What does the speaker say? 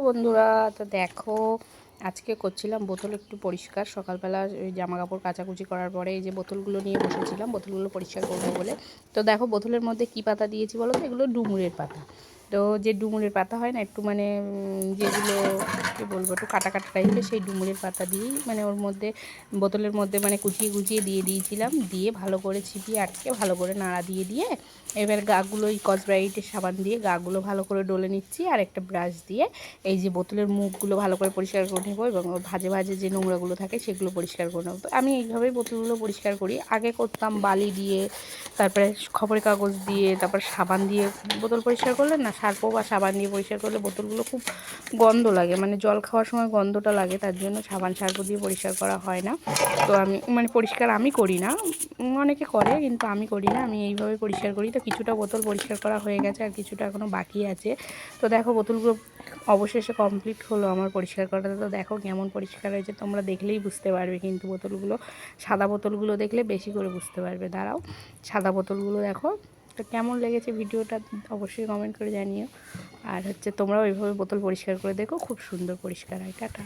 বন্ধুরা, তো দেখো আজকে করছিলাম বোতল একটু পরিষ্কার। সকালবেলা ওই জামা কাপড় কাচাকুচি করার পরে এই যে বোতলগুলো নিয়ে বসেছিলাম বোতলগুলো পরিষ্কার করবো বলে। তো দেখো বোতলের মধ্যে কি পাতা দিয়েছি বলো তো, এগুলো ডুমুরের পাতা। তো যে ডুমুরের পাতা হয় না, একটু মানে যেগুলো কী বলবো, একটু কাটা কাটা টাইপের, সেই ডুমুরের পাতা দিয়েই মানে ওর মধ্যে বোতলের মধ্যে মানে কুচিয়ে কুচিয়ে দিয়ে দিয়েছিলাম। দিয়ে ভালো করে ছিপিয়ে আটকে ভালো করে নাড়া দিয়ে দিয়ে এবার গাগুলো এই স্কচব্রাইটের সাবান দিয়ে গাগুলো ভালো করে ডলে নিচ্ছি। আর একটা ব্রাশ দিয়ে এই যে বোতলের মুখগুলো ভালো করে পরিষ্কার করে নেবো এবং ভাজে ভাজে যে নোংরাগুলো থাকে সেগুলো পরিষ্কার করে নেবো। তো আমি এইভাবেই বোতলগুলো পরিষ্কার করি। আগে করতাম বালি দিয়ে, তারপরে খবরের কাগজ দিয়ে, তারপর সাবান দিয়ে বোতল পরিষ্কার করলে না, সার্ফ বা সাবান দিয়ে পরিষ্কার করলে বোতলগুলো খুব গন্ধ লাগে, মানে জল খাওয়ার সময় গন্ধটা লাগে, তার জন্য সাবান সার্ফ দিয়ে পরিষ্কার করা হয় না। তো আমি মানে পরিষ্কার আমি করি না, অনেকে করে কিন্তু আমি করি না, আমি এইভাবে পরিষ্কার করি। তো কিছুটা বোতল পরিষ্কার করা হয়ে গেছে আর কিছুটা এখনও বাকি আছে। তো দেখো বোতলগুলো অবশেষে কমপ্লিট হলো আমার পরিষ্কার করাটা। তো দেখো কেমন পরিষ্কার হয়েছে, তোমরা দেখলেই বুঝতে পারবে। কিন্তু বোতলগুলো সাদা বোতলগুলো দেখলে বেশি করে বুঝতে পারবে। দাঁড়াও, সাদা বোতলগুলো দেখো। তো কেমন লেগেছে ভিডিওটা অবশ্যই কমেন্ট করে জানিও। আর হচ্ছে তোমরাও এইভাবে বোতল পরিষ্কার করে দেখো, খুব সুন্দর পরিষ্কার হয়। টাটা।